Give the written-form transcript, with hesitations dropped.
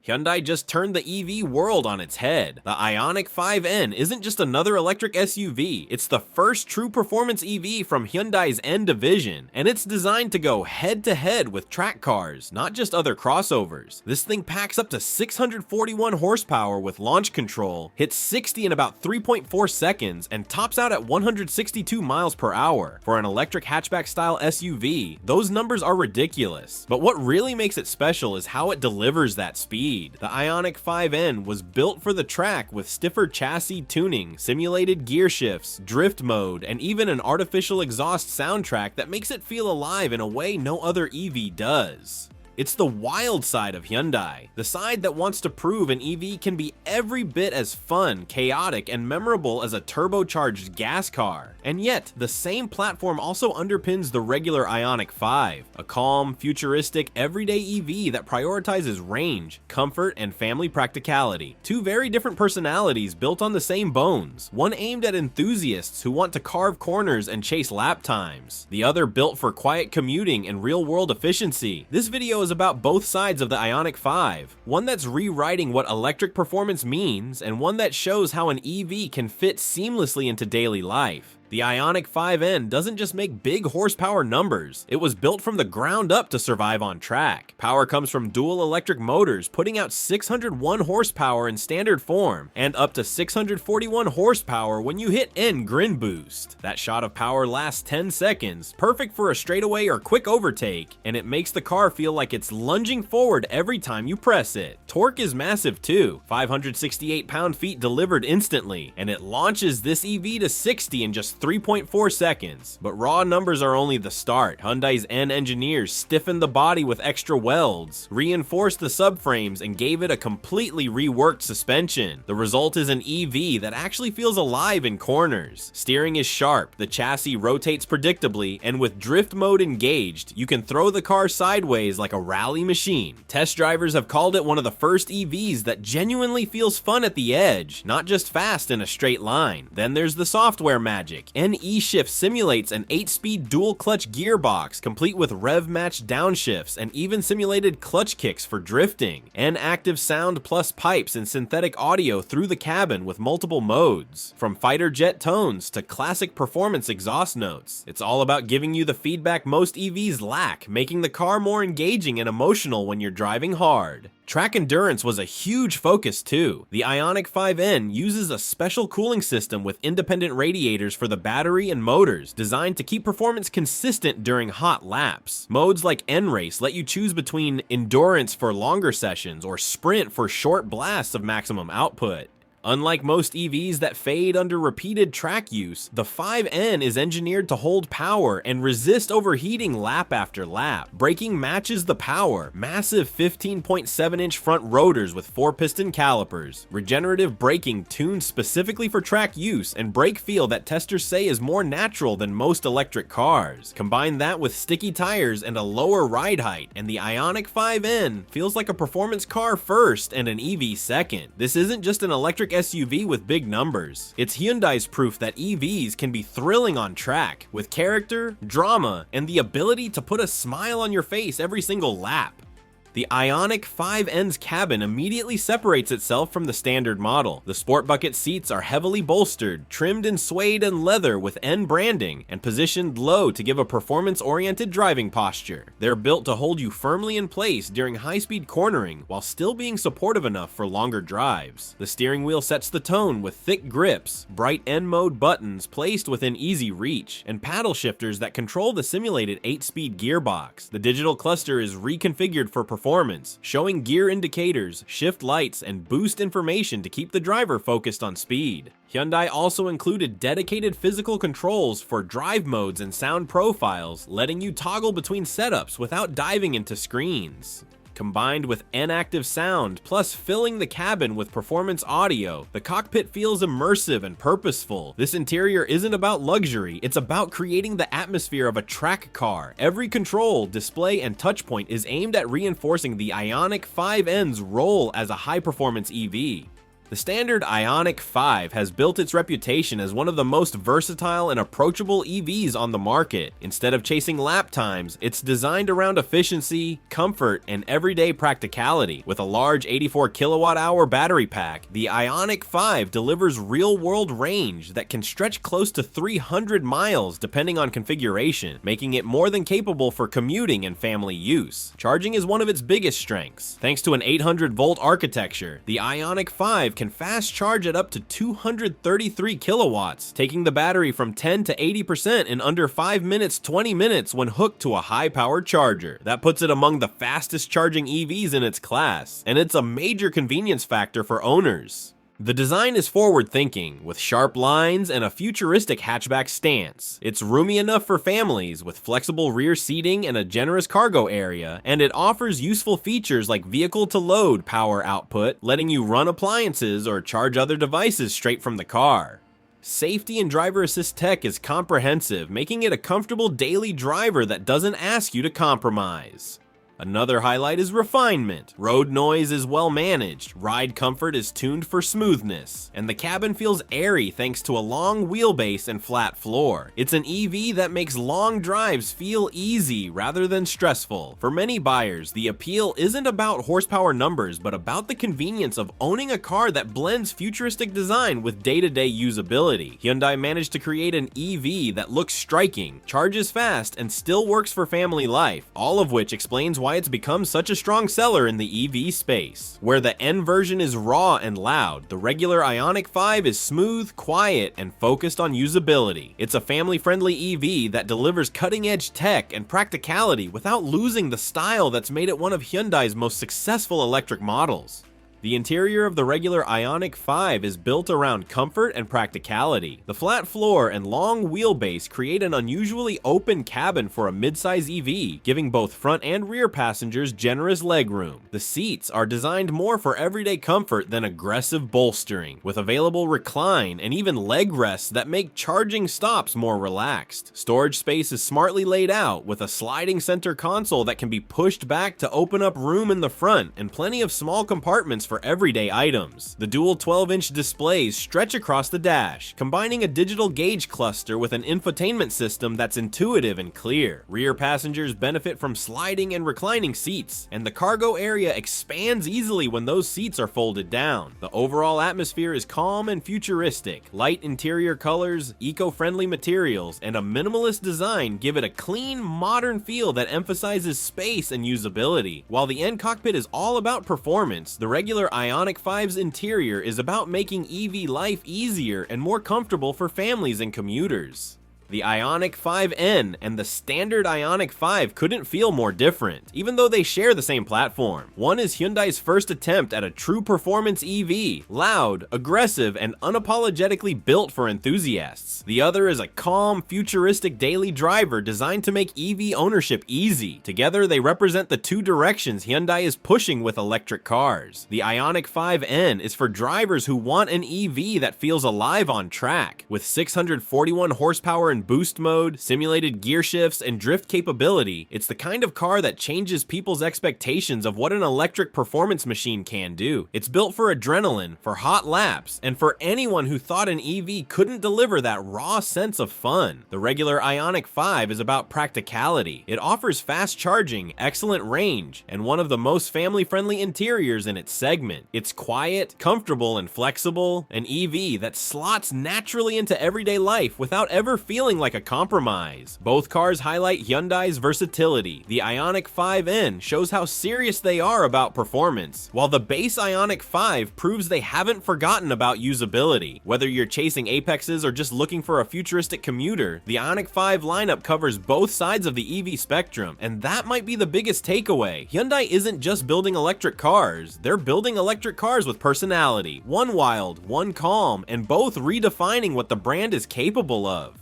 Hyundai just turned the EV world on its head. The Ioniq 5N isn't just another electric SUV, it's the first true performance EV from Hyundai's N division, and it's designed to go head-to-head with track cars, not just other crossovers. This thing packs up to 641 horsepower with launch control, hits 60 in about 3.4 seconds, and tops out at 162 miles per hour. For an electric hatchback-style SUV, those numbers are ridiculous. But what really makes it special is how it delivers that speed. The Ioniq 5N was built for the track with stiffer chassis tuning, simulated gear shifts, drift mode, and even an artificial exhaust soundtrack that makes it feel alive in a way no other EV does. It's the wild side of Hyundai, the side that wants to prove an EV can be every bit as fun, chaotic, and memorable as a turbocharged gas car. And yet, the same platform also underpins the regular Ioniq 5, a calm, futuristic, everyday EV that prioritizes range, comfort, and family practicality. Two very different personalities built on the same bones, one aimed at enthusiasts who want to carve corners and chase lap times, the other built for quiet commuting and real-world efficiency. This video is about both sides of the Ioniq 5, one that's rewriting what electric performance means, and one that shows how an EV can fit seamlessly into daily life. The Ioniq 5N doesn't just make big horsepower numbers, it was built from the ground up to survive on track. Power comes from dual electric motors putting out 601 horsepower in standard form, and up to 641 horsepower when you hit N Grin Boost. That shot of power lasts 10 seconds, perfect for a straightaway or quick overtake, and it makes the car feel like it's lunging forward every time you press it. Torque is massive too, 568 pound-feet delivered instantly, and it launches this EV to 60 in just 3.4 seconds. But raw numbers are only the start. Hyundai's N engineers stiffened the body with extra welds, reinforced the subframes, and gave it a completely reworked suspension. The result is an EV that actually feels alive in corners. Steering is sharp, the chassis rotates predictably, and with drift mode engaged, you can throw the car sideways like a rally machine. Test drivers have called it one of the first EVs that genuinely feels fun at the edge, not just fast in a straight line. Then there's the software magic. N-E-Shift simulates an 8-speed dual-clutch gearbox, complete with rev-matched downshifts and even simulated clutch kicks for drifting. N-Active sound plus pipes and synthetic audio through the cabin with multiple modes, from fighter jet tones to classic performance exhaust notes. It's all about giving you the feedback most EVs lack, making the car more engaging and emotional when you're driving hard. Track endurance was a huge focus too. The Ioniq 5N uses a special cooling system with independent radiators for the battery and motors, designed to keep performance consistent during hot laps. Modes like N-Race let you choose between endurance for longer sessions or sprint for short blasts of maximum output. Unlike most EVs that fade under repeated track use, the 5N is engineered to hold power and resist overheating lap after lap. Braking matches the power, massive 15.7-inch front rotors with 4-piston calipers, regenerative braking tuned specifically for track use, and brake feel that testers say is more natural than most electric cars. Combine that with sticky tires and a lower ride height, and the Ioniq 5N feels like a performance car first and an EV second. This isn't just an electric SUV with big numbers. It's Hyundai's proof that EVs can be thrilling on track, with character, drama, and the ability to put a smile on your face every single lap. The Ioniq 5N's cabin immediately separates itself from the standard model. The sport bucket seats are heavily bolstered, trimmed in suede and leather with N branding, and positioned low to give a performance-oriented driving posture. They're built to hold you firmly in place during high-speed cornering while still being supportive enough for longer drives. The steering wheel sets the tone with thick grips, bright N-mode buttons placed within easy reach, and paddle shifters that control the simulated 8-speed gearbox. The digital cluster is reconfigured for performance, showing gear indicators, shift lights, and boost information to keep the driver focused on speed. Hyundai also included dedicated physical controls for drive modes and sound profiles, letting you toggle between setups without diving into screens. Combined with N-Active sound, plus filling the cabin with performance audio, the cockpit feels immersive and purposeful. This interior isn't about luxury, it's about creating the atmosphere of a track car. Every control, display, and touchpoint is aimed at reinforcing the Ioniq 5N's role as a high-performance EV. The standard Ioniq 5 has built its reputation as one of the most versatile and approachable EVs on the market. Instead of chasing lap times, it's designed around efficiency, comfort, and everyday practicality. With a large 84 kilowatt-hour battery pack, the Ioniq 5 delivers real-world range that can stretch close to 300 miles depending on configuration, making it more than capable for commuting and family use. Charging is one of its biggest strengths. Thanks to an 800-volt architecture, the Ioniq 5 can fast charge at up to 233 kilowatts, taking the battery from 10 to 80% in under 5 minutes 20 minutes when hooked to a high-powered charger. That puts it among the fastest charging EVs in its class, and it's a major convenience factor for owners. The design is forward-thinking, with sharp lines and a futuristic hatchback stance. It's roomy enough for families, with flexible rear seating and a generous cargo area, and it offers useful features like vehicle-to-load power output, letting you run appliances or charge other devices straight from the car. Safety and driver assist tech is comprehensive, making it a comfortable daily driver that doesn't ask you to compromise. Another highlight is refinement. Road noise is well managed, ride comfort is tuned for smoothness, and the cabin feels airy thanks to a long wheelbase and flat floor. It's an EV that makes long drives feel easy rather than stressful. For many buyers, the appeal isn't about horsepower numbers, but about the convenience of owning a car that blends futuristic design with day-to-day usability. Hyundai managed to create an EV that looks striking, charges fast, and still works for family life, all of which explains why it's become such a strong seller in the EV space. Where the N version is raw and loud, the regular Ioniq 5 is smooth, quiet, and focused on usability. It's a family-friendly EV that delivers cutting-edge tech and practicality without losing the style that's made it one of Hyundai's most successful electric models. The interior of the regular Ioniq 5 is built around comfort and practicality. The flat floor and long wheelbase create an unusually open cabin for a midsize EV, giving both front and rear passengers generous legroom. The seats are designed more for everyday comfort than aggressive bolstering, with available recline and even leg rests that make charging stops more relaxed. Storage space is smartly laid out, with a sliding center console that can be pushed back to open up room in the front, and plenty of small compartments for everyday items. The dual 12-inch displays stretch across the dash, combining a digital gauge cluster with an infotainment system that's intuitive and clear. Rear passengers benefit from sliding and reclining seats, and the cargo area expands easily when those seats are folded down. The overall atmosphere is calm and futuristic. Light interior colors, eco-friendly materials, and a minimalist design give it a clean, modern feel that emphasizes space and usability. While the end cockpit is all about performance, the regular Ioniq 5's interior is about making EV life easier and more comfortable for families and commuters. The Ioniq 5N and the standard Ioniq 5 couldn't feel more different, even though they share the same platform. One is Hyundai's first attempt at a true performance EV, loud, aggressive, and unapologetically built for enthusiasts. The other is a calm, futuristic daily driver designed to make EV ownership easy. Together, they represent the two directions Hyundai is pushing with electric cars. The Ioniq 5N is for drivers who want an EV that feels alive on track. With 641 horsepower and boost mode, simulated gear shifts, and drift capability, it's the kind of car that changes people's expectations of what an electric performance machine can do. It's built for adrenaline, for hot laps, and for anyone who thought an EV couldn't deliver that raw sense of fun. The regular Ioniq 5 is about practicality. It offers fast charging, excellent range, and one of the most family-friendly interiors in its segment. It's quiet, comfortable, and flexible, an EV that slots naturally into everyday life without ever feeling like a compromise. Both cars highlight Hyundai's versatility. The Ioniq 5N shows how serious they are about performance, while the base Ioniq 5 proves they haven't forgotten about usability. Whether you're chasing apexes or just looking for a futuristic commuter, the Ioniq 5 lineup covers both sides of the EV spectrum, and that might be the biggest takeaway. Hyundai isn't just building electric cars, they're building electric cars with personality. One wild, one calm, and both redefining what the brand is capable of.